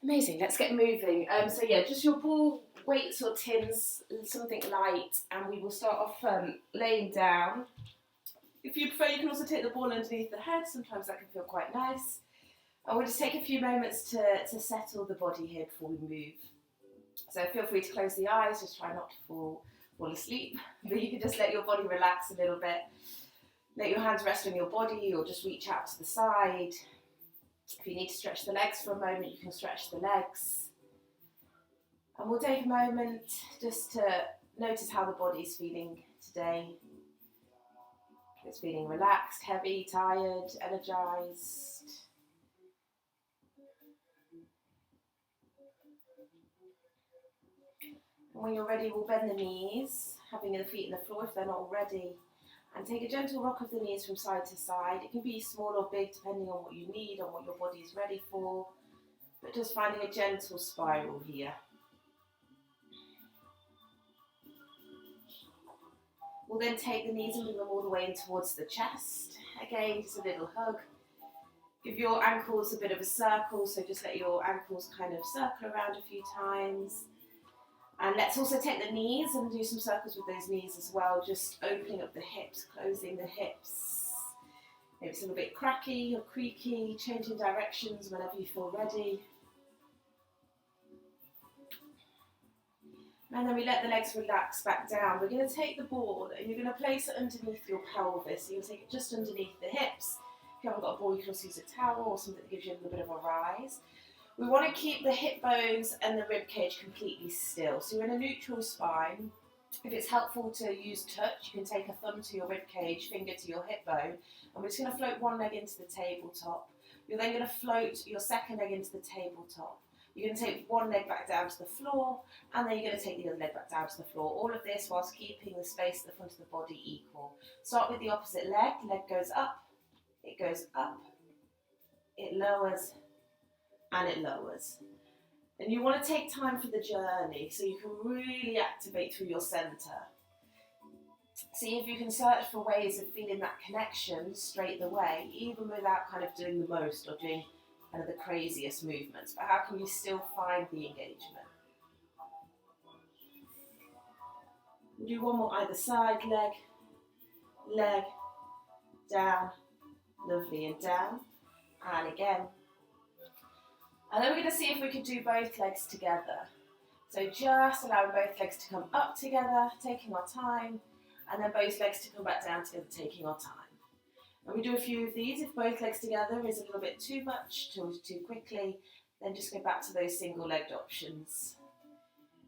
Amazing, let's get moving. So yeah, just your ball weights or tins, something light, and we will start off laying down. If you prefer, you can also take the ball underneath the head. Sometimes that can feel quite nice. And we'll just take a few moments to settle the body here before we move. So feel free to close the eyes, just try not to fall asleep. But you can just let your body relax a little bit. Let your hands rest on your body or just reach out to the side. If you need to stretch the legs for a moment, you can stretch the legs. And we'll take a moment just to notice how the body's feeling today. If it's feeling relaxed, heavy, tired, energized. And when you're ready, we'll bend the knees, having the feet on the floor if they're not already. And take a gentle rock of the knees from side to side. It can be small or big depending on what you need, on what your body is ready for. But just finding a gentle spiral here. We'll then take the knees and bring them all the way in towards the chest. Again, just a little hug. Give your ankles a bit of a circle, so just let your ankles kind of circle around a few times. And let's also take the knees and do some circles with those knees as well, just opening up the hips, closing the hips. Maybe it's a little bit cracky or creaky, changing directions whenever you feel ready. And then we let the legs relax back down. We're going to take the ball and you're going to place it underneath your pelvis. So you'll take it just underneath the hips. If you haven't got a ball, you can also use a towel or something that gives you a little bit of a rise. We want to keep the hip bones and the rib cage completely still. So you're in a neutral spine. If it's helpful to use touch, you can take a thumb to your rib cage, finger to your hip bone, and we're just going to float one leg into the tabletop. You're then going to float your second leg into the tabletop. You're going to take one leg back down to the floor, and then you're going to take the other leg back down to the floor. All of this whilst keeping the space at the front of the body equal. Start with the opposite leg. Leg goes up, it lowers, and it lowers. And you want to take time for the journey so you can really activate through your centre. See if you can search for ways of feeling that connection straight away, even without kind of doing the most or doing kind of the craziest movements. But how can you still find the engagement? We'll do one more either side, leg, down, lovely, and down, and again. And then we're going to see if we can do both legs together. So just allowing both legs to come up together, taking our time, and then both legs to come back down together, taking our time. And we do a few of these. If both legs together is a little bit too much, too quickly, then just go back to those single-legged options.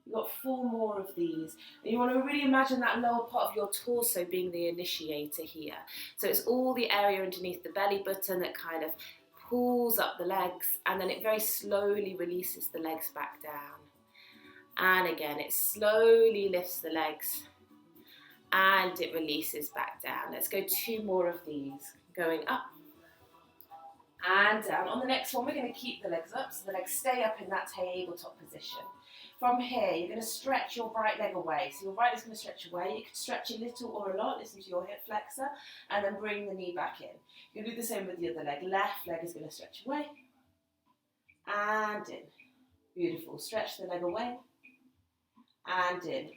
You've got 4 more of these. And you want to really imagine that lower part of your torso being the initiator here. So it's all the area underneath the belly button that kind of pulls up the legs, and then it very slowly releases the legs back down. And again, it slowly lifts the legs and it releases back down. Let's go 2 more of these, going up and down. On the next one, we're going to keep the legs up, so the legs stay up in that tabletop position. From here, you're going to stretch your right leg away. So your right leg's going to stretch away. You can stretch a little or a lot, listen to your hip flexor, and then bring the knee back in. You can do the same with the other leg. Left leg is going to stretch away and in. Beautiful. Stretch the leg away and in.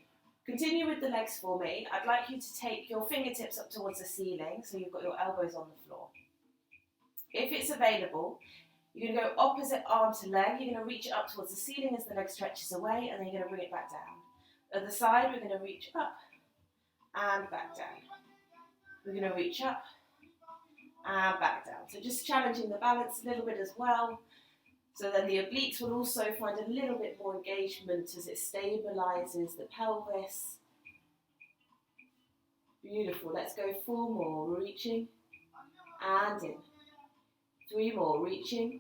Continue with the legs for me. I'd like you to take your fingertips up towards the ceiling, so you've got your elbows on the floor. If it's available, you're going to go opposite arm to leg. You're going to reach it up towards the ceiling as the leg stretches away, and then you're going to bring it back down. Other side, we're going to reach up and back down. We're going to reach up and back down. So just challenging the balance a little bit as well. So then the obliques will also find a little bit more engagement as it stabilizes the pelvis. Beautiful. Let's go 4 more. Reaching and in. 3 more. Reaching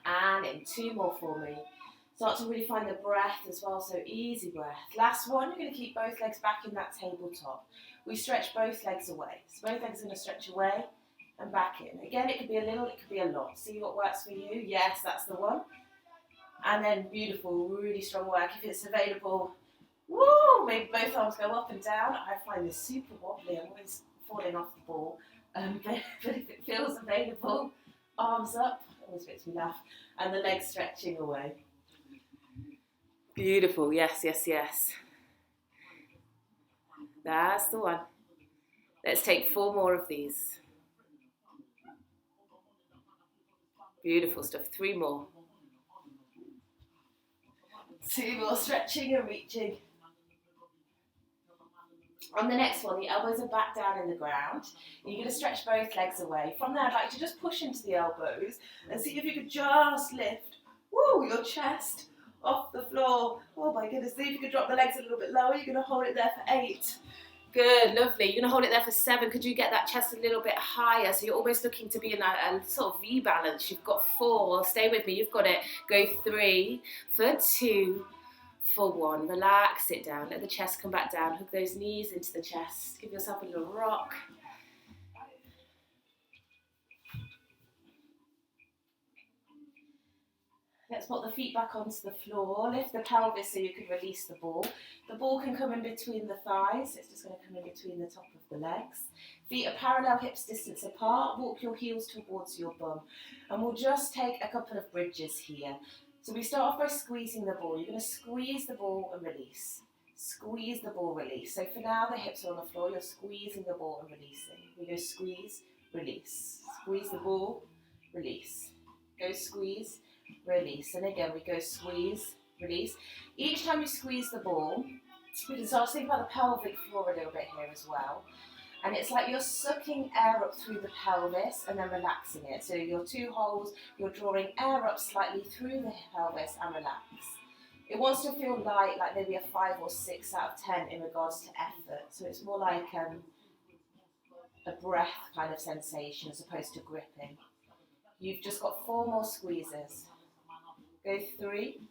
and in. 2 more for me. Start to really find the breath as well, so easy breath. Last one, you're going to keep both legs back in that tabletop. We stretch both legs away. So both legs are going to stretch away and back in. Again, it could be a little, it could be a lot. See what works for you. Yes, that's the one. And then beautiful, really strong work. If it's available, woo, maybe both arms go up and down. I find this super wobbly. I'm always falling off the ball. But if it feels available, arms up, always makes me laugh. And the legs stretching away. Beautiful, yes, yes, yes. That's the one. Let's take 4 more of these. Beautiful stuff, 3 more. 2 more, stretching and reaching. On the next one, the elbows are back down in the ground. You're going to stretch both legs away. From there, I'd like to just push into the elbows and see if you could just lift, your chest off the floor. Oh my goodness, see if you could drop the legs a little bit lower. You're going to hold it there for 8. Good, lovely. You're going to hold it there for 7. Could you get that chest a little bit higher? So you're almost looking to be in a sort of V balance. You've got 4. Stay with me. You've got it. Go 3 for 2 for 1. Relax it down. Let the chest come back down. Hook those knees into the chest. Give yourself a little rock. Let's put the feet back onto the floor. Lift the pelvis so you can release the ball. The ball can come in between the thighs. It's just going to come in between the top of the legs. Feet are parallel, hips distance apart. Walk your heels towards your bum. And we'll just take a couple of bridges here. So we start off by squeezing the ball. You're going to squeeze the ball and release. Squeeze the ball, release. So for now, the hips are on the floor. You're squeezing the ball and releasing. We go squeeze, release. Squeeze the ball, release. Go squeeze, release. And again, we go squeeze, release. Each time you squeeze the ball, we can start to think about the pelvic floor a little bit here as well. And it's like you're sucking air up through the pelvis and then relaxing it. So your 2 holes, you're drawing air up slightly through the pelvis and relax. It wants to feel light, like maybe a 5 or 6 out of 10 in regards to effort. So it's more like a breath kind of sensation as opposed to gripping. You've just got 4 more squeezes. Go 3.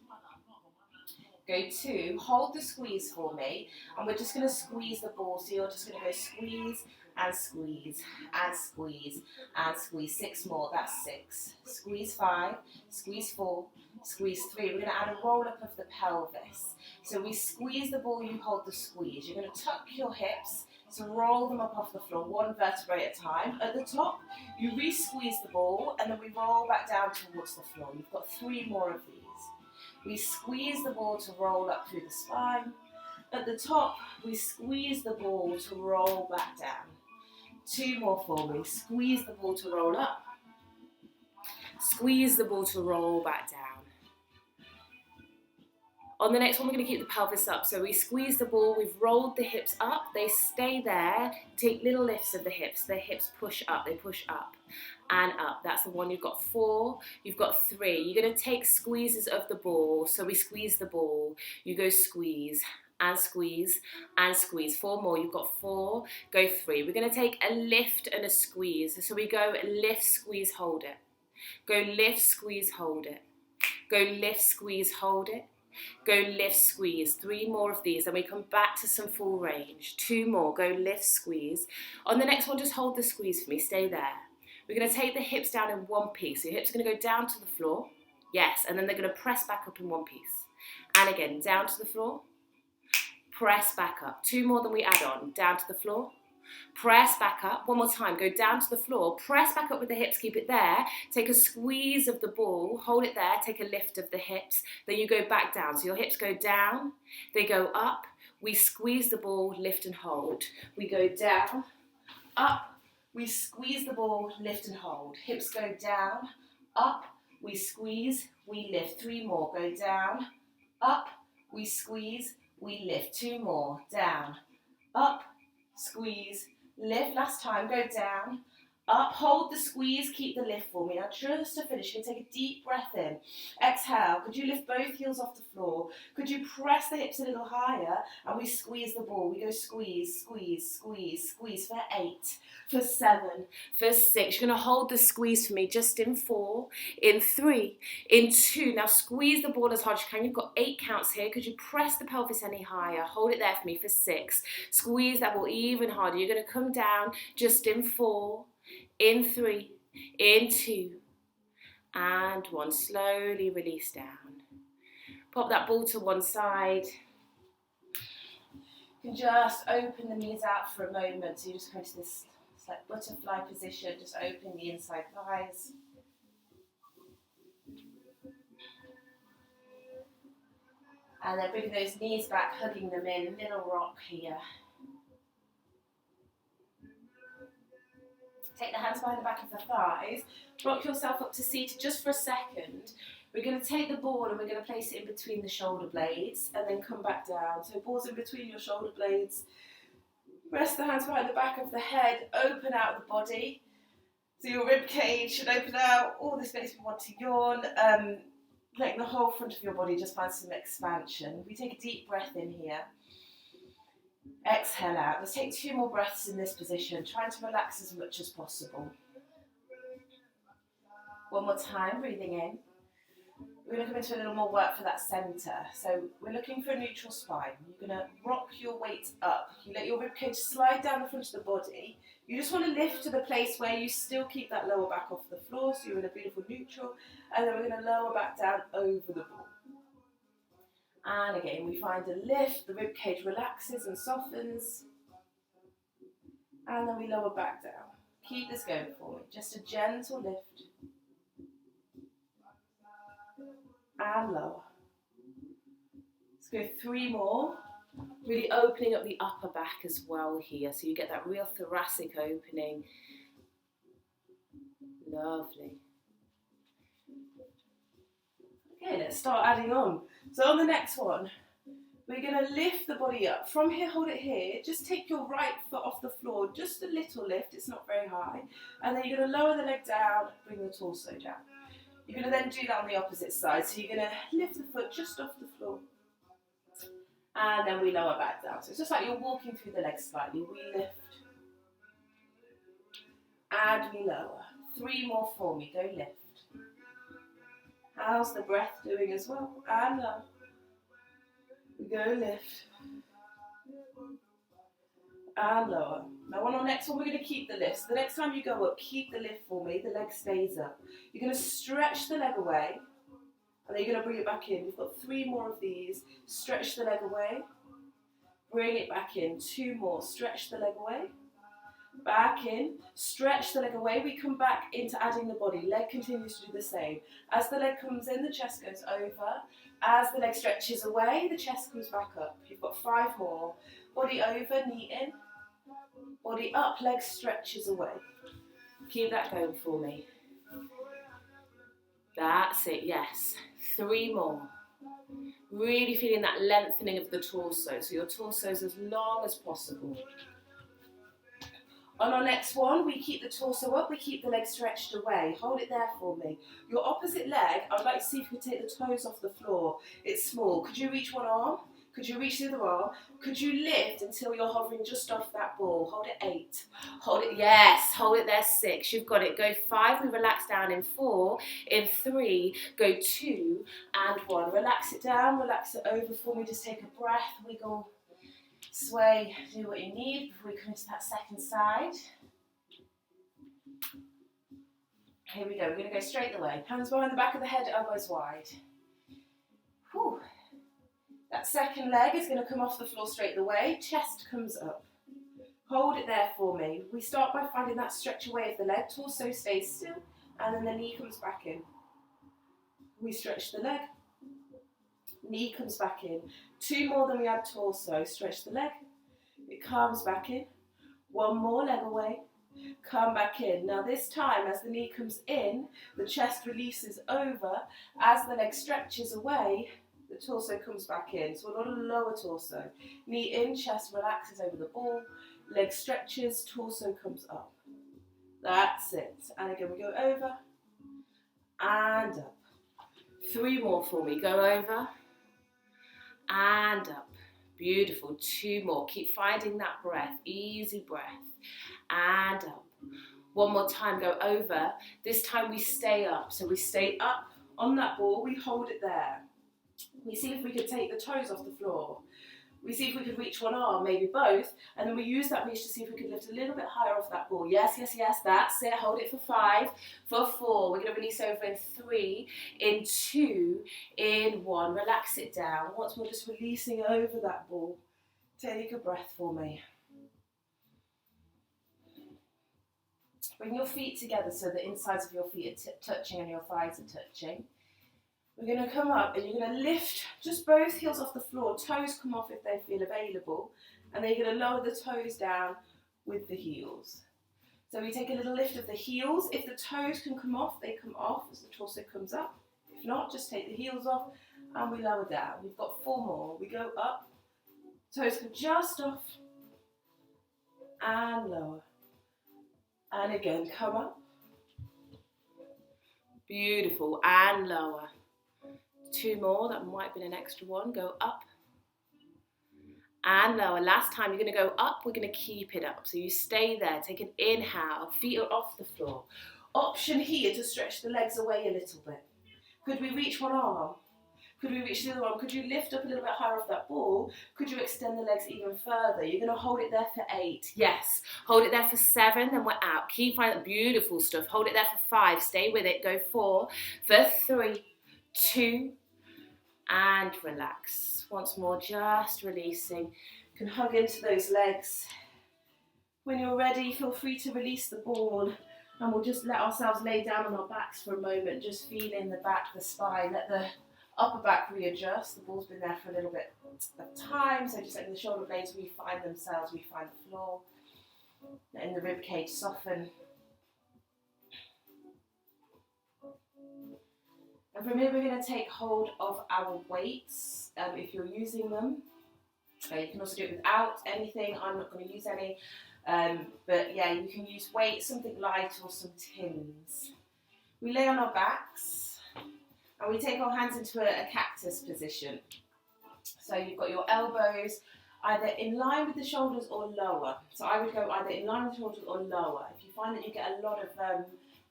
Go 2, hold the squeeze for me, and we're just going to squeeze the ball. So you're just going to go squeeze and squeeze and squeeze and squeeze. 6 more, that's 6. Squeeze 5, squeeze 4, squeeze 3. We're going to add a roll up of the pelvis. So we squeeze the ball, you hold the squeeze. You're going to tuck your hips, so roll them up off the floor, 1 vertebrae at a time. At the top, you re-squeeze the ball, and then we roll back down towards the floor. You've got 3 more of these. We squeeze the ball to roll up through the spine. At the top, we squeeze the ball to roll back down. 2 more for me. Squeeze the ball to roll up. Squeeze the ball to roll back down. On the next one, we're going to keep the pelvis up. So we squeeze the ball, we've rolled the hips up, they stay there. Take little lifts of the hips push up, they push up and up. That's the one. You've got 4, you've got 3. You're going to take squeezes of the ball. So we squeeze the ball, you go squeeze and squeeze and squeeze. 4 more, you've got 4, go 3. We're going to take a lift and a squeeze. So we go lift, squeeze, hold it. Go lift, squeeze, hold it. Go lift, squeeze, hold it. Go lift, squeeze. 3 more of these, then we come back to some full range. 2 more, go lift, squeeze. On the next one, just hold the squeeze for me, stay there. We're going to take the hips down in one piece. So your hips are going to go down to the floor, yes, and then they're going to press back up in one piece. And again, down to the floor, press back up. 2 more than we add on, down to the floor, press back up. 1 more time, go down to the floor, press back up with the hips, keep it there. Take a squeeze of the ball, hold it there, take a lift of the hips, then you go back down. So your hips go down, they go up, we squeeze the ball, lift and hold. We go down, up, we squeeze the ball, lift and hold. Hips go down, up, we squeeze, we lift. 3 more, go down, up, we squeeze, we lift. 2 more, down, up, squeeze, lift. Last time, go down, up, hold the squeeze, keep the lift for me. Now just to finish, you can take a deep breath in. Exhale, could you lift both heels off the floor? Could you press the hips a little higher? And we squeeze the ball. We go squeeze, squeeze, squeeze, squeeze for 8, for 7, for 6. You're going to hold the squeeze for me just in 4, in 3, in 2. Now squeeze the ball as hard as you can. You've got 8 counts here. Could you press the pelvis any higher? Hold it there for me for 6. Squeeze that ball even harder. You're going to come down just in 4, in 3, in 2, and 1. Slowly release down. Pop that ball to one side. You can just open the knees out for a moment. So you just go to this like butterfly position. Just open the inside thighs. And then bring those knees back, hugging them in, little rock here. Take the hands behind the back of the thighs, rock yourself up to seated just for a second. We're going to take the ball and we're going to place it in between the shoulder blades and then come back down. So ball's in between your shoulder blades. Rest the hands behind the back of the head, open out the body. So your rib cage should open out, all the space we want to yawn. Letting the whole front of your body just find some expansion. We take a deep breath in here. Exhale out. Let's take 2 more breaths in this position, trying to relax as much as possible. One more time, breathing in. We're going to come into a little more work for that centre. So we're looking for a neutral spine. You're going to rock your weight up. You let your ribcage slide down the front of the body. You just want to lift to the place where you still keep that lower back off the floor, so you're in a beautiful neutral. And then we're going to lower back down over the ball. And again, we find a lift. The ribcage relaxes and softens. And then we lower back down. Keep this going for me. Just a gentle lift. And lower. Let's go 3 more. Really opening up the upper back as well here, so you get that real thoracic opening. Lovely. Okay, let's start adding on. So on the next one, we're going to lift the body up. From here, hold it here. Just take your right foot off the floor, just a little lift, it's not very high. And then you're going to lower the leg down, bring the torso down. You're going to then do that on the opposite side. So you're going to lift the foot just off the floor. And then we lower back down. So it's just like you're walking through the legs slightly. We lift. And we lower. 3 more for me. Go lift. How's the breath doing as well? And lower. We go lift. And lower. Now on our next one, we're going to keep the lift. So the next time you go up, keep the lift for me. The leg stays up. You're going to stretch the leg away. And then you're going to bring it back in. We've got 3 more of these. Stretch the leg away. Bring it back in. 2 more. Stretch the leg away. Back in. Stretch the leg away. We come back into adding the body. Leg continues to do the same. As the leg comes in, the chest goes over. As the leg stretches away, the chest comes back up. You've got 5 more. Body over, knee in. Body up, leg stretches away. Keep that going for me. That's it, yes. 3 more. Really feeling that lengthening of the torso. So your torso is as long as possible. On our next one, we keep the torso up, we keep the leg stretched away. Hold it there for me. Your opposite leg, I'd like to see if you could take the toes off the floor. It's small. Could you reach one arm? Could you reach the other arm? Could you lift until you're hovering just off that ball? Hold it 8. Hold it, yes. Hold it there 6. You've got it. Go 5. We relax down in 4. In 3. Go 2 and 1. Relax it down. Relax it over for me. Just take a breath. Wiggle. Sway. Do what you need before we come into that second side. Here we go. We're going to go straight away. Hands behind the back of the head. Elbows wide. Whew. That second leg is going to come off the floor straight away. Chest comes up. Hold it there for me. We start by finding that stretch away of the leg. Torso stays still. And then the knee comes back in. We stretch the leg. Knee comes back in. 2 more than we had torso. Stretch the leg. It comes back in. 1 more leg away. Come back in. Now this time, as the knee comes in, the chest releases over. As the leg stretches away, the torso comes back in. So a lot of lower torso. Knee in, chest relaxes over the ball. Leg stretches, torso comes up. That's it. And again, we go over and up. 3 more for me. Go over and up. Beautiful. 2 more. Keep finding that breath. Easy breath. And up. 1 more time. Go over. This time we stay up. So we stay up on that ball. We hold it there. We see if we could take the toes off the floor. We see if we could reach one arm, maybe both, and then we use that reach to see if we could lift a little bit higher off that ball. Yes, yes, yes, that's it. Hold it for 5, for 4. We're going to release over in 3, in 2, in 1. Relax it down. Once more, just releasing over that ball. Take a breath for me. Bring your feet together so the insides of your feet are touching and your thighs are touching. We're going to come up and you're going to lift just both heels off the floor. Toes come off if they feel available. And then you're going to lower the toes down with the heels. So we take a little lift of the heels. If the toes can come off, they come off as the torso comes up. If not, just take the heels off and we lower down. We've got 4 more. We go up, toes come just off and lower. And again, come up. Beautiful, and lower. 2 more, that might have been an extra one. Go up and lower. Last time, you're going to go up, we're going to keep it up. So you stay there, take an inhale, feet are off the floor. Option here to stretch the legs away a little bit. Could we reach one arm? Could we reach the other arm? Could you lift up a little bit higher off that ball? Could you extend the legs even further? You're going to hold it there for 8. Yes. Hold it there for 7, then we're out. Keep finding beautiful stuff. Hold it there for 5. Stay with it. Go 4, for 3, 2, and relax. Once more, just releasing. You can hug into those legs. When you're ready, feel free to release the ball. And we'll just let ourselves lay down on our backs for a moment. Just feeling the back, the spine. Let the upper back readjust. The ball's been there for a little bit of time, so just letting the shoulder blades refine themselves, refine the floor. Letting the rib cage soften. And from here, we're going to take hold of our weights if you're using them. You can also do it without anything. I'm not going to use any. But yeah, you can use weights, something light or some tins. We lay on our backs. And we take our hands into a cactus position. So you've got your elbows either in line with the shoulders or lower. So I would go either in line with the shoulders or lower. If you find that you get a lot of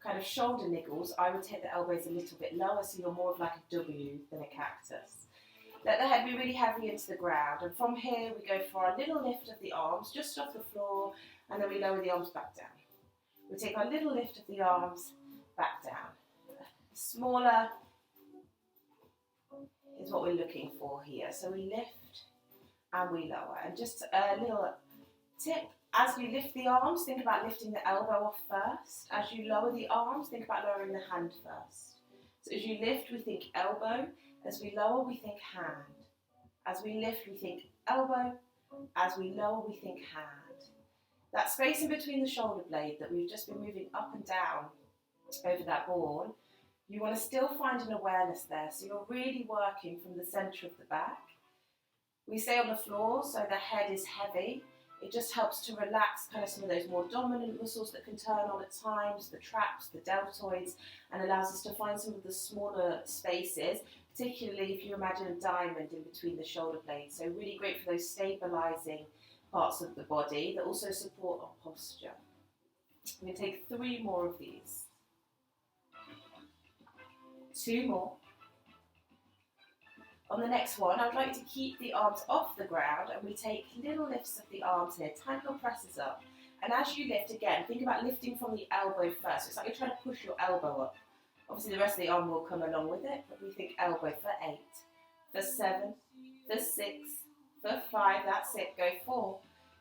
kind of shoulder niggles, I would take the elbows a little bit lower so you're more of like a W than a cactus. Let the head be really heavy into the ground. And from here we go for a little lift of the arms just off the floor, and then we lower the arms back down. We take our little lift of the arms back down. Smaller is what we're looking for here. So we lift and we lower. And just a little tip, as you lift the arms, think about lifting the elbow off first. As you lower the arms, think about lowering the hand first. So as you lift, we think elbow. As we lower, we think hand. As we lift, we think elbow. As we lower, we think hand. That space in between the shoulder blade that we've just been moving up and down over that ball, you want to still find an awareness there. So you're really working from the centre of the back. We stay on the floor so the head is heavy. It just helps to relax kind of some of those more dominant muscles that can turn on at times, the traps, the deltoids, and allows us to find some of the smaller spaces, particularly if you imagine a diamond in between the shoulder blades. So really great for those stabilising parts of the body that also support our posture. I'm going to take 3 more of these. 2 more. On the next one, I'd like to keep the arms off the ground and we take little lifts of the arms here, tiny little presses up. And as you lift, again, think about lifting from the elbow first. It's like you're trying to push your elbow up. Obviously the rest of the arm will come along with it, but we think elbow for 8, for 7, for 6, for 5, that's it, go 4,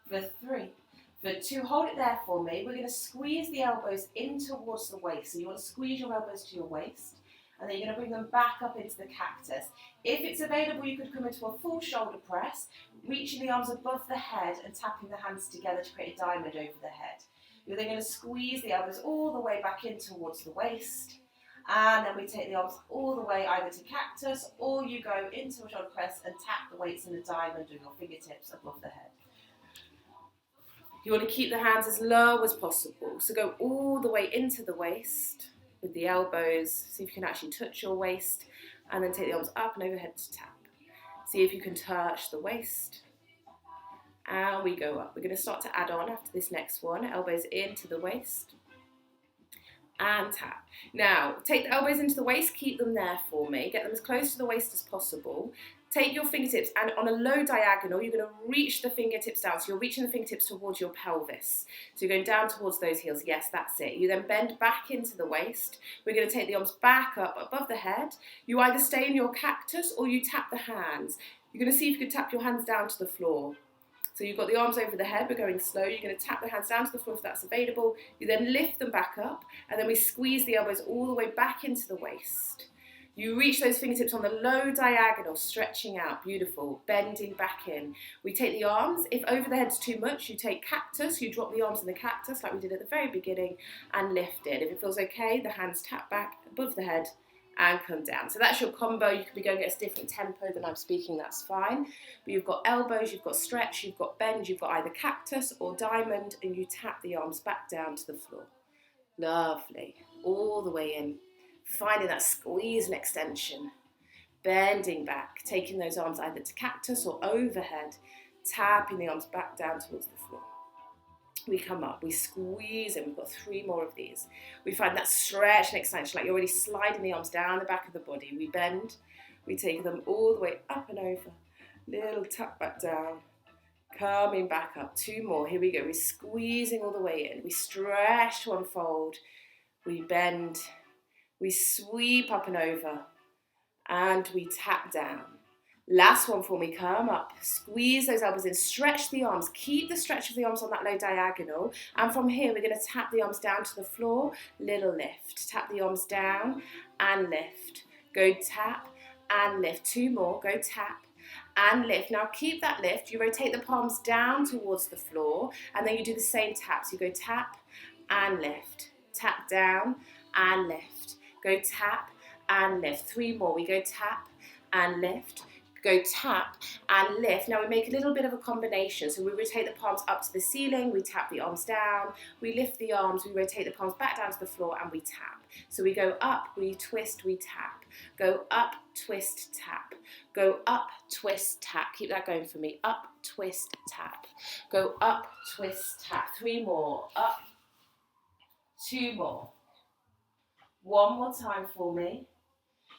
for 3, for 2, hold it there for me. We're going to squeeze the elbows in towards the waist. So you want to squeeze your elbows to your waist. And then you're going to bring them back up into the cactus. If it's available, you could come into a full shoulder press, reaching the arms above the head and tapping the hands together to create a diamond over the head. You're then going to squeeze the elbows all the way back in towards the waist. And then we take the arms all the way either to cactus, or you go into a shoulder press and tap the weights in a diamond with your fingertips above the head. You want to keep the hands as low as possible. So go all the way into the waist with the elbows. See if you can actually touch your waist, and then take the arms up and overhead to tap. See if you can touch the waist. And we go up. We're going to start to add on after this next one. Elbows into the waist. And tap. Now, take the elbows into the waist, keep them there for me. Get them as close to the waist as possible. Take your fingertips and on a low diagonal, you're going to reach the fingertips down. So you're reaching the fingertips towards your pelvis. So you're going down towards those heels. Yes, that's it. You then bend back into the waist. We're going to take the arms back up above the head. You either stay in your cactus or you tap the hands. You're going to see if you can tap your hands down to the floor. So you've got the arms over the head, we're going slow. You're going to tap the hands down to the floor if that's available. You then lift them back up, and then we squeeze the elbows all the way back into the waist. You reach those fingertips on the low diagonal, stretching out, beautiful, bending back in. We take the arms, if over the head's too much, you take cactus, you drop the arms in the cactus like we did at the very beginning and lift it. If it feels okay, the hands tap back above the head and come down. So that's your combo. You could be going at a different tempo than I'm speaking, that's fine. But you've got elbows, you've got stretch, you've got bend, you've got either cactus or diamond, and you tap the arms back down to the floor. Lovely, all the way in. Finding that squeeze and extension, bending back, taking those arms either to cactus or overhead, tapping the arms back down towards the floor. We come up, we squeeze in, we've got 3 more of these. We find that stretch and extension, like you're already sliding the arms down the back of the body. We bend, we take them all the way up and over, little tap back down, coming back up. 2 more, here we go. We're squeezing all the way in. We stretch to unfold, we bend, we sweep up and over, and we tap down. Last one for me, come up, squeeze those elbows in, stretch the arms, keep the stretch of the arms on that low diagonal, and from here we're going to tap the arms down to the floor, little lift, tap the arms down and lift, go tap and lift. 2 more, go tap and lift. Now keep that lift, you rotate the palms down towards the floor, and then you do the same taps. You go tap and lift, tap down and lift, go tap and lift. 3 more, we go tap and lift, go tap and lift. Now we make a little bit of a combination. So we rotate the palms up to the ceiling, we tap the arms down, we lift the arms, we rotate the palms back down to the floor, and we tap. So we go up, we twist, we tap. Go up, twist, tap. Go up, twist, tap. Keep that going for me. Up, twist, tap. Go up, twist, tap. 3 more. Up, 2 more. 1 more time for me.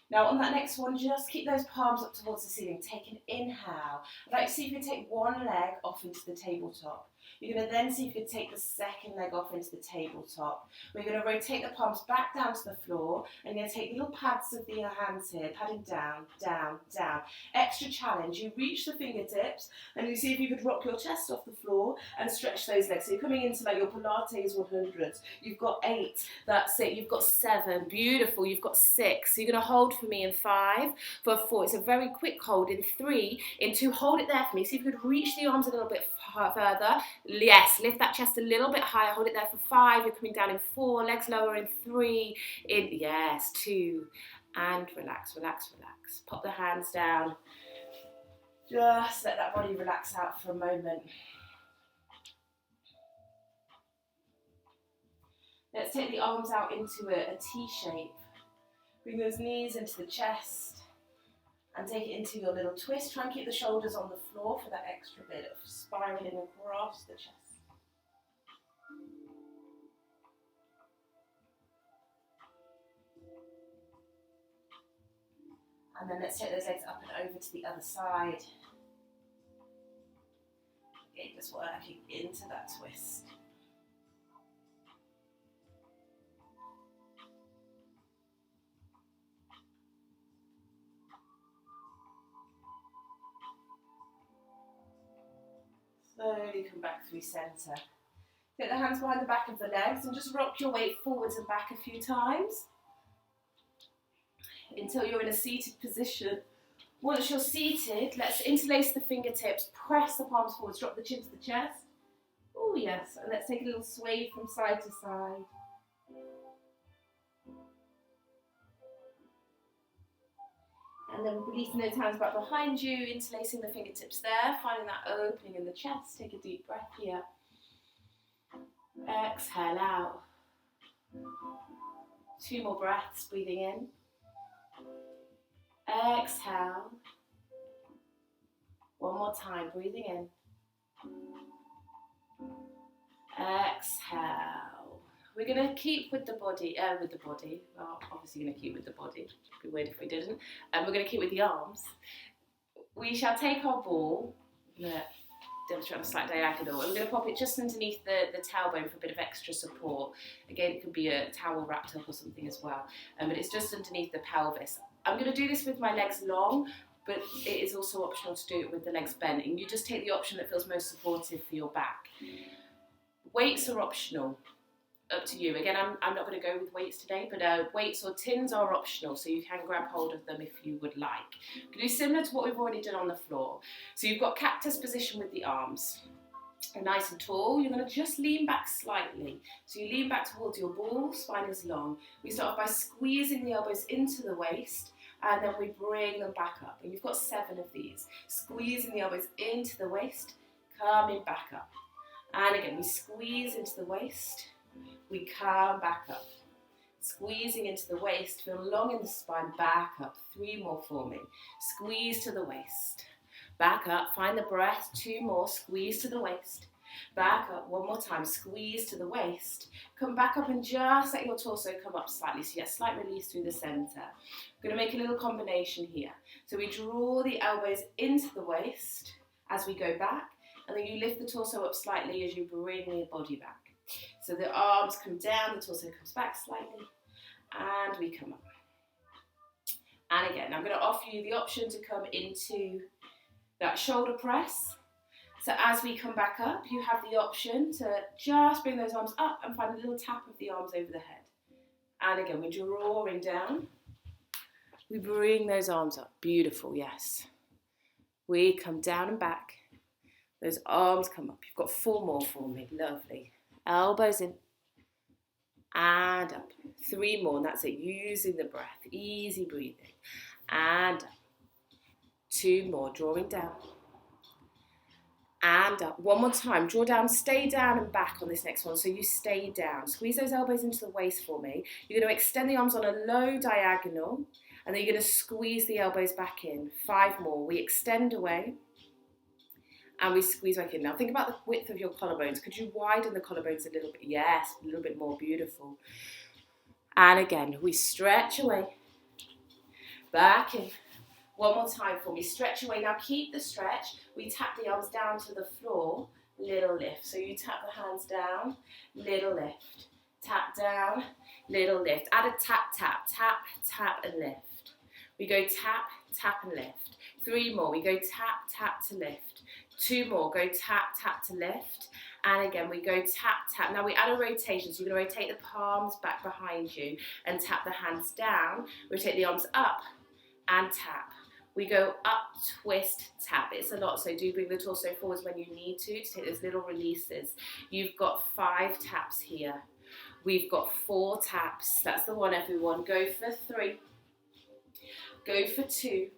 Now on that next one, just keep those palms up towards the ceiling. Take an inhale. I'd like to see if you can take one leg off into the tabletop. You're going to then see if you can take the second leg off into the tabletop. We're going to rotate the palms back down to the floor, and you're going to take little pads of your hands here, padding down, down, down. Extra challenge. You reach the fingertips, and you see if you could rock your chest off the floor and stretch those legs. So you're coming into like your Pilates 100s. You've got 8. That's it. You've got 7. Beautiful. You've got 6. So you're going to hold for me in 5, for 4. It's a very quick hold in 3, in 2. Hold it there for me. See if you could reach the arms a little bit further. Yes, lift that chest a little bit higher. Hold it there for 5. You're coming down in 4. Legs lower in 3. In yes, 2. And relax, relax, relax. Pop the hands down. Just let that body relax out for a moment. Let's take the arms out into a T shape. Bring those knees into the chest and take it into your little twist. Try and keep the shoulders on the floor for that extra bit of spiraling across the chest. And then let's take those legs up and over to the other side. Again, just working into that twist. Slowly come back through centre. Get the hands behind the back of the legs and just rock your weight forwards and back a few times until you're in a seated position. Once you're seated, let's interlace the fingertips, press the palms forwards, drop the chin to the chest. Oh yes, and let's take a little sway from side to side. And then releasing those hands back behind you, interlacing the fingertips there, finding that opening in the chest. Take a deep breath here. Exhale out. 2 more breaths, breathing in. Exhale. 1 more time, breathing in. Exhale. We're going to keep with the body, well, obviously going to keep with the body, it'd be weird if we didn't, and we're going to keep with the arms. We shall take our ball, I'm going to demonstrate on a slight diagonal, and we're going to pop it just underneath the tailbone for a bit of extra support. Again, it could be a towel wrapped up or something as well, but it's just underneath the pelvis. I'm going to do this with my legs long, but it is also optional to do it with the legs bent, and you just take the option that feels most supportive for your back. Weights are optional. up to you. Again, I'm not going to go with weights today, but weights or tins are optional, so you can grab hold of them if you would like. You can do similar to what we've already done on the floor. So you've got cactus position with the arms. Nice and tall, you're going to just lean back slightly. So you lean back towards your ball, spine is long. We start off by squeezing the elbows into the waist, and then we bring them back up. And you've got 7 of these. Squeezing the elbows into the waist, coming back up. And again, we squeeze into the waist, we come back up. Squeezing into the waist, feel long in the spine, back up. 3 more for me. Squeeze to the waist. Back up, find the breath, 2 more, squeeze to the waist. Back up, 1 more time, squeeze to the waist. Come back up and just let your torso come up slightly, so you get a slight release through the center. We're gonna make a little combination here. So we draw the elbows into the waist as we go back, and then you lift the torso up slightly as you bring the body back. So the arms come down, the torso comes back slightly, and we come up. And again, I'm gonna offer you the option to come into that shoulder press. So as we come back up, you have the option to just bring those arms up and find a little tap of the arms over the head. And again, we're drawing down. We bring those arms up. Beautiful, yes. We come down and back. Those arms come up. You've got 4 more for me. Lovely. Elbows in. And up. 3 more, and that's it. Using the breath. Easy breathing. And up. 2 more, drawing down. And up. 1 more time, draw down, stay down and back on this next one. So you stay down. Squeeze those elbows into the waist for me. You're going to extend the arms on a low diagonal, and then you're going to squeeze the elbows back in. 5 more. We extend away, and we squeeze back in. Now think about the width of your collarbones. Could you widen the collarbones a little bit? Yes, a little bit more. Beautiful. And again, we stretch away. Back in. 1 more time for me. Stretch away. Now keep the stretch. We tap the arms down to the floor. Little lift. So you tap the hands down. Little lift. Tap down. Little lift. Add a tap, tap, tap, tap and lift. We go tap, tap and lift. 3 more. We go tap, tap to lift. 2 more. Go tap, tap to lift. And again, we go tap, tap. Now we add a rotation. So you're going to rotate the palms back behind you and tap the hands down. Rotate the arms up and tap. We go up, twist, tap. It's a lot, so do bring the torso forwards when you need to take those little releases. You've got 5 taps here. We've got 4 taps. That's the one, everyone. Go for 3. Go for 2.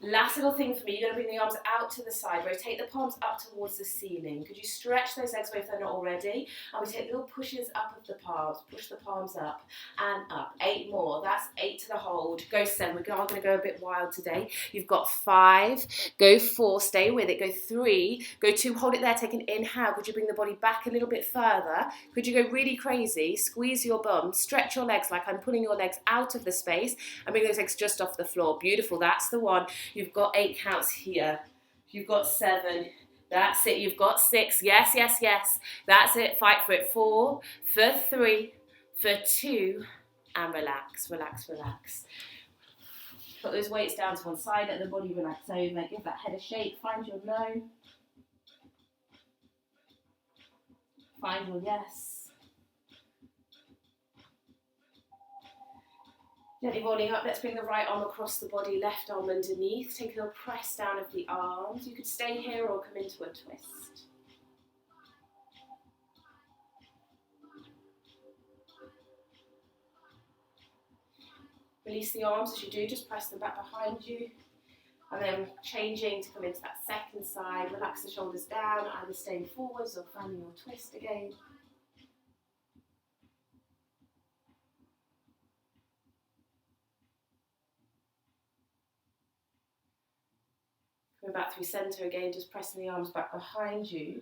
Last little thing for me, you're going to bring the arms out to the side. Rotate the palms up towards the ceiling. Could you stretch those legs away if they're not already? And we take little pushes up of the palms. Push the palms up and up. 8 more. That's 8 to the hold. Go 7. We are going to go a bit wild today. You've got 5. Go 4. Stay with it. Go 3. Go 2. Hold it there. Take an inhale. Could you bring the body back a little bit further? Could you go really crazy? Squeeze your bum. Stretch your legs like I'm pulling your legs out of the space and bring those legs just off the floor. Beautiful. That's the one. You've got 8 counts here. You've got 7. That's it. You've got 6. Yes, yes, yes. That's it. Fight for it. 4, for 3, for 2, and relax, relax, relax. Put those weights down to one side. Let the body relax over. Give that head a shake. Find your no. Find your yes. Gently rolling up, let's bring the right arm across the body, left arm underneath. Take a little press down of the arms. You could stay here or come into a twist. Release the arms as you do, just press them back behind you. And then changing to come into that second side. Relax the shoulders down, either staying forwards or finding your twist again. Coming back through centre again, just pressing the arms back behind you.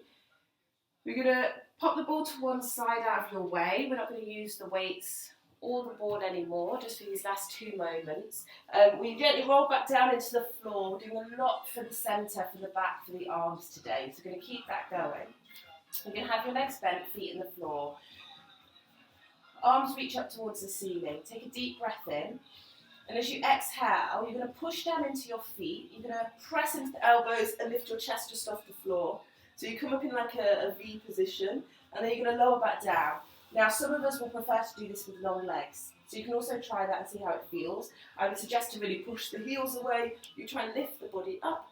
We're going to pop the ball to one side out of your way. We're not going to use the weights or the ball anymore, just for these last 2 moments. We gently roll back down into the floor. We're doing a lot for the centre, for the back, for the arms today. So we're going to keep that going. You're going to have your legs bent, feet in the floor. Arms reach up towards the ceiling. Take a deep breath in. And as you exhale, you're going to push down into your feet. You're going to press into the elbows and lift your chest just off the floor. So you come up in like a V position, and then you're going to lower back down. Now, some of us will prefer to do this with long legs, so you can also try that and see how it feels. I would suggest to really push the heels away. You try and lift the body up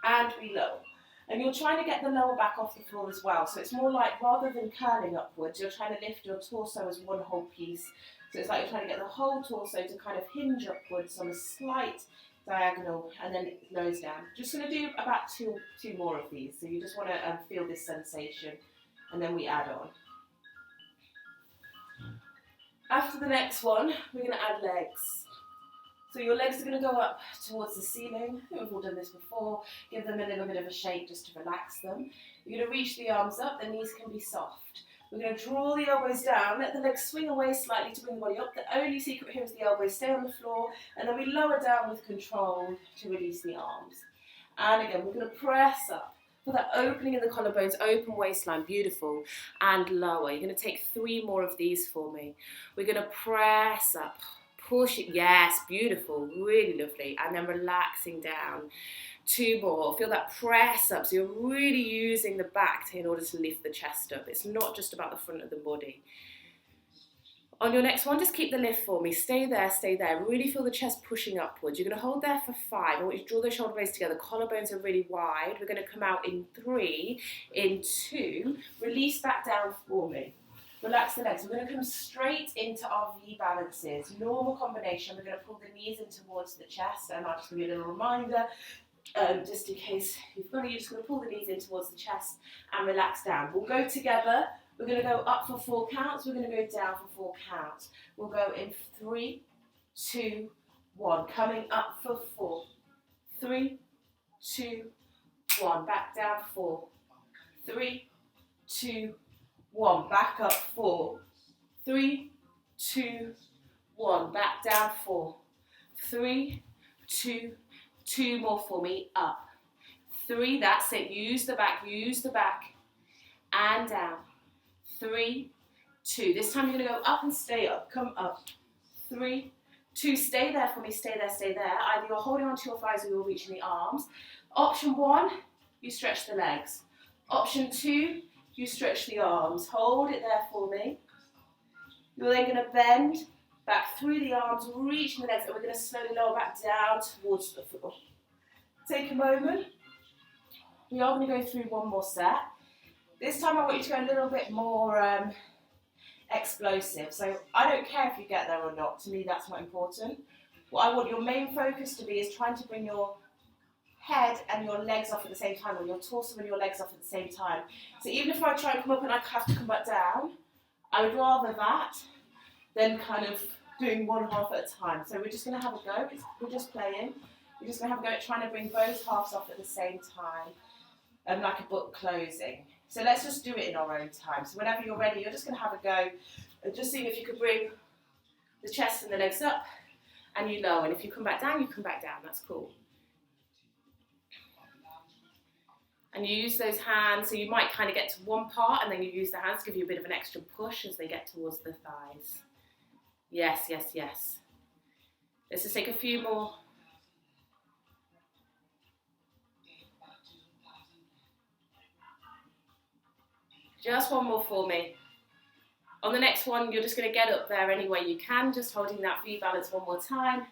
and reload. And you're trying to get the lower back off the floor as well. So it's more like, rather than curling upwards, you're trying to lift your torso as one whole piece. So it's like you're trying to get the whole torso to kind of hinge upwards on a slight diagonal, and then it lows down. Just going to do about two more of these. So you just want to feel this sensation, and then we add on. After the next one, we're going to add legs. So your legs are going to go up towards the ceiling. I think we've all done this before. Give them a little bit of a shake just to relax them. You're going to reach the arms up, the knees can be soft. We're going to draw the elbows down, let the legs swing away slightly to bring the body up. The only secret here is the elbows stay on the floor, and then we lower down with control to release the arms. And again, we're going to press up. For that opening in the collarbones, open waistline, beautiful, and lower. You're going to take 3 more of these for me. We're going to press up. Push it, yes, beautiful, really lovely, and then relaxing down. 2 more, feel that press up, so you're really using the back in order to lift the chest up. It's not just about the front of the body. On your next one, just keep the lift for me, stay there, really feel the chest pushing upwards. You're going to hold there for 5, I want you to draw those shoulder blades together, collarbones are really wide. We're going to come out in 3, in 2, release back down for me. Relax the legs. We're going to come straight into our V balances. Normal combination. We're going to pull the knees in towards the chest, and I'll just give you a little reminder, just in case you've got it. You're just going to pull the knees in towards the chest and relax down. We'll go together. We're going to go up for 4 counts. We're going to go down for 4 counts. We'll go in 3, 2, 1. Coming up for 4. 3, 2, 1. Back down 4. 3, 2, 1, back up 4, 3, 2, 1, back down 4, 3, 2, 2 more for me, up, 3, that's it, use the back, and down, 3, 2, this time you're going to go up and stay up, come up, 3, 2, stay there for me, stay there, either you're holding onto your thighs or you're reaching the arms. Option 1, you stretch the legs. Option 2, you stretch the arms, hold it there for me. You're then going to bend back through the arms, reaching the legs, and we're going to slowly lower back down towards the floor. Take a moment. We are going to go through one more set. This time I want you to go a little bit more explosive. So I don't care if you get there or not. To me, that's not important. What I want your main focus to be is trying to bring your head and your legs off at the same time, or your torso and your legs off at the same time. So even if I try and come up and I have to come back down, I would rather that than kind of doing one half at a time. So we're just going to have a go. We're just playing. We're just going to have a go at trying to bring both halves off at the same time, like a book closing. So let's just do it in our own time. So whenever you're ready, you're just going to have a go and just seeing if you could bring the chest and the legs up and you lower. And if you come back down, you come back down. That's cool. And you use those hands, so you might kind of get to one part and then you use the hands to give you a bit of an extra push as they get towards the thighs. Yes, yes, yes. Let's just take a few more. Just one more for me. On the next one, you're just going to get up there any way you can, just holding that V balance one more time.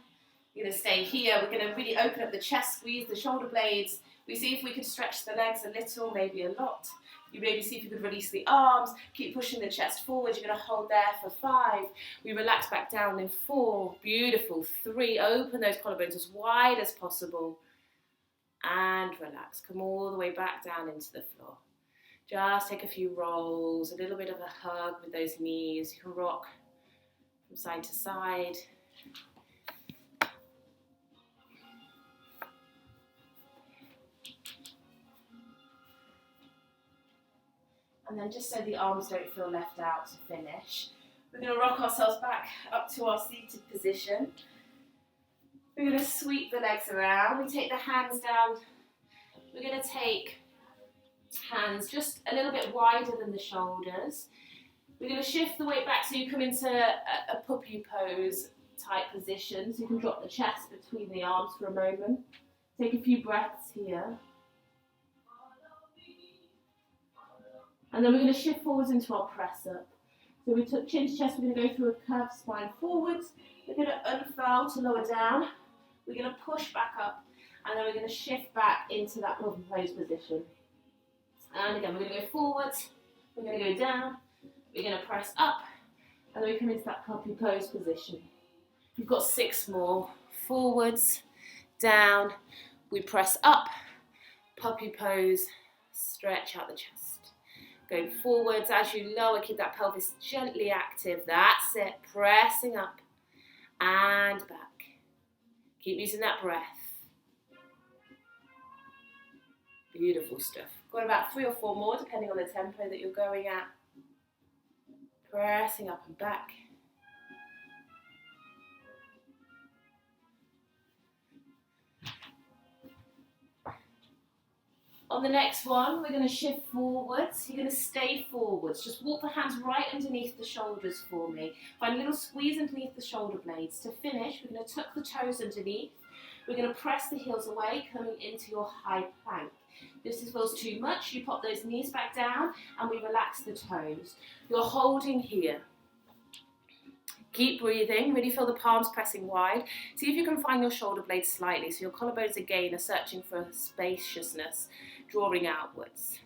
You're going to stay here. We're going to really open up the chest, squeeze the shoulder blades. We see if we could stretch the legs a little, maybe a lot. You maybe see if you could release the arms, keep pushing the chest forward. You're going to hold there for 5. We relax back down in 4. Beautiful. 3. Open those collarbones as wide as possible. And relax. Come all the way back down into the floor. Just take a few rolls, a little bit of a hug with those knees. You can rock from side to side. And then just so the arms don't feel left out to finish, we're going to rock ourselves back up to our seated position. We're going to sweep the legs around. We take the hands down. We're going to take hands just a little bit wider than the shoulders. We're going to shift the weight back so you come into a puppy pose type position. So you can drop the chest between the arms for a moment. Take a few breaths here. And then we're going to shift forwards into our press up. So we took chin to chest, we're going to go through a curved spine forwards. We're going to unfurl to lower down. We're going to push back up, and then we're going to shift back into that puppy pose position. And again, we're going to go forwards, we're going to go down, we're going to press up, and then we come into that puppy pose position. We've got 6 more. Forwards, down, we press up, puppy pose, stretch out the chest. Going forwards as you lower, keep that pelvis gently active. That's it, pressing up and back. Keep using that breath. Beautiful stuff. Got about 3 or 4 more, depending on the tempo that you're going at. Pressing up and back. On the next one, we're going to shift forwards. You're going to stay forwards. Just walk the hands right underneath the shoulders for me. Find a little squeeze underneath the shoulder blades. To finish, we're going to tuck the toes underneath. We're going to press the heels away, coming into your high plank. If this feels too much, you pop those knees back down and we relax the toes. You're holding here. Keep breathing, really feel the palms pressing wide. See if you can find your shoulder blades slightly, so your collarbones again are searching for spaciousness, drawing outwards.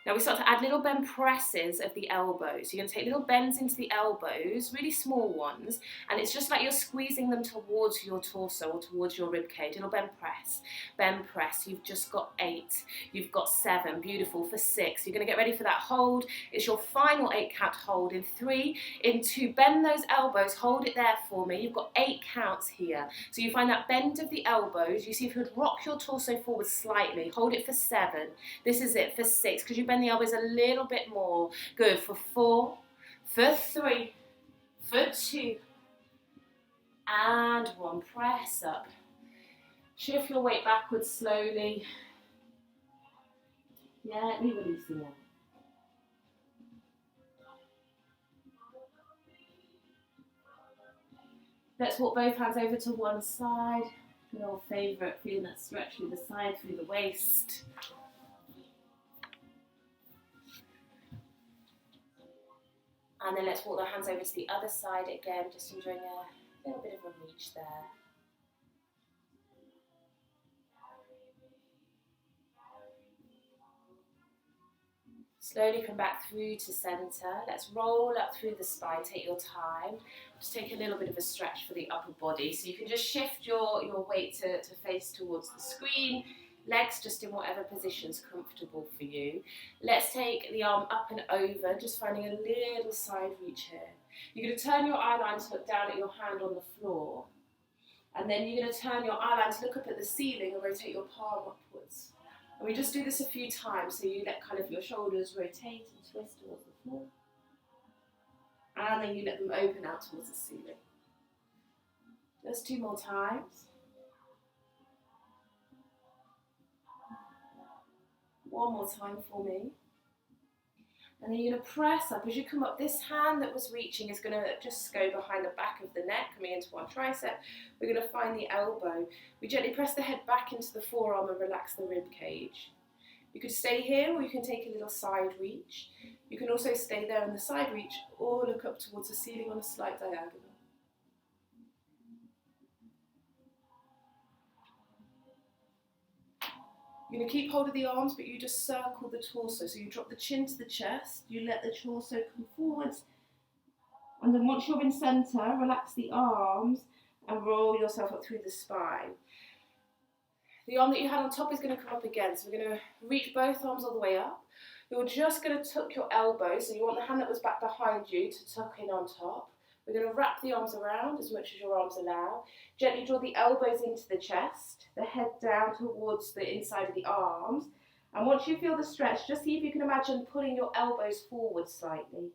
Now we start to add little bend presses of the elbows. You're going to take little bends into the elbows, really small ones, and it's just like you're squeezing them towards your torso or towards your rib cage. Little bend press, bend press. You've just got 8, you've got 7, beautiful, for 6. You're going to get ready for that hold. It's your final 8 count hold in 3, in 2, bend those elbows, hold it there for me. You've got 8 counts here. So you find that bend of the elbows. You see if you would rock your torso forward slightly, hold it for 7. This is it for 6, because you bend the elbows a little bit more. Good, for 4, for 3, for 2, and 1. Press up. Shift your weight backwards slowly. Gently releasing it. Let's walk both hands over to one side. Good old favourite, feeling that stretch through the side, through the waist. And then let's walk the hands over to the other side again, just enjoying a little bit of a reach there. Slowly come back through to centre. Let's roll up through the spine, take your time. Just take a little bit of a stretch for the upper body. So you can just shift your weight to face towards the screen. Legs just in whatever position's comfortable for you. Let's take the arm up and over, just finding a little side reach here. You're going to turn your eye line to look down at your hand on the floor. And then you're going to turn your eye line to look up at the ceiling and rotate your palm upwards. And we just do this a few times, so you let kind of your shoulders rotate and twist towards the floor. And then you let them open out towards the ceiling. Just 2 more times. 1 more time for me. And then you're going to press up. As you come up, this hand that was reaching is going to just go behind the back of the neck, coming into our tricep. We're going to find the elbow. We gently press the head back into the forearm and relax the rib cage. You could stay here, or you can take a little side reach. You can also stay there in the side reach, or look up towards the ceiling on a slight diagonal. You're going to keep hold of the arms, but you just circle the torso. So you drop the chin to the chest, you let the torso come forwards, and then once you're in centre, relax the arms and roll yourself up through the spine. The arm that you had on top is going to come up again, so we're going to reach both arms all the way up. You're just going to tuck your elbows, so you want the hand that was back behind you to tuck in on top. We're going to wrap the arms around as much as your arms allow. Gently draw the elbows into the chest, the head down towards the inside of the arms. And once you feel the stretch, just see if you can imagine pulling your elbows forward slightly.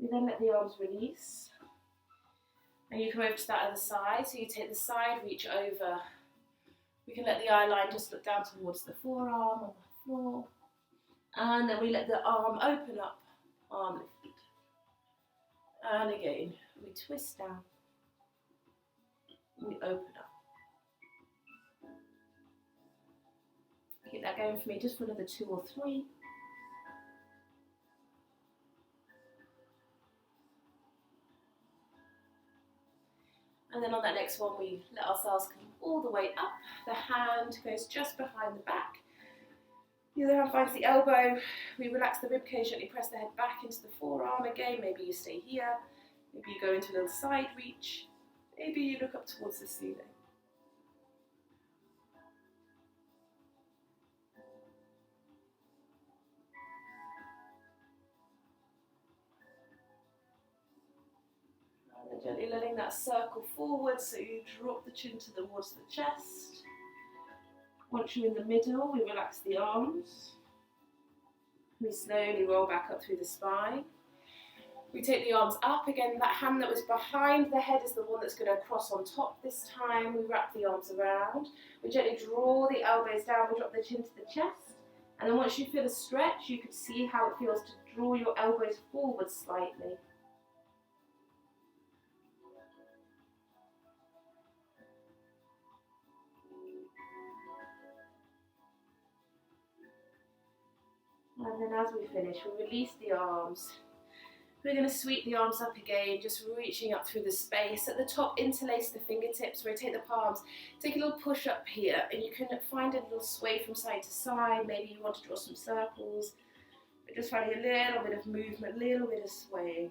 We then let the arms release. And you come over to that other side, so you take the side, reach over. We can let the eye line just look down towards the forearm on the floor. And then we let the arm open up, arm lifted. And again, we twist down. We open up. Keep that going for me just for another 2 or 3. And then on that next one, we let ourselves come all the way up. The hand goes just behind the back. The other hand finds the elbow. We relax the ribcage, gently press the head back into the forearm again. Maybe you stay here. Maybe you go into a little side reach. Maybe you look up towards the ceiling. And then gently letting that circle forward so you drop the chin towards the chest. Once you're in the middle, we relax the arms. We slowly roll back up through the spine. We take the arms up again. That hand that was behind the head is the one that's going to cross on top this time. We wrap the arms around. We gently draw the elbows down. We drop the chin to the chest. And then once you feel a stretch, you can see how it feels to draw your elbows forward slightly. And then as we finish, we release the arms. We're going to sweep the arms up again, just reaching up through the space. At the top, interlace the fingertips, rotate the palms. Take a little push up here, and you can find a little sway from side to side. Maybe you want to draw some circles, but just finding a little bit of movement, a little bit of swaying.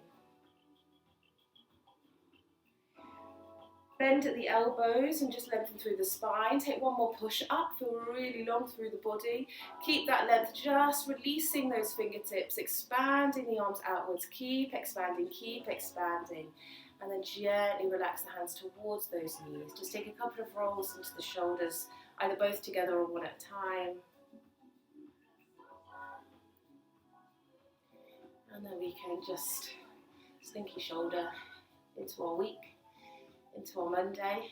Bend at the elbows and just lengthen through the spine. Take one more push up, feel really long through the body. Keep that length, just releasing those fingertips, expanding the arms outwards. Keep expanding, and then gently relax the hands towards those knees. Just take a couple of rolls into the shoulders, either both together or one at a time. And then we can just slinky shoulder into our week, into our Monday.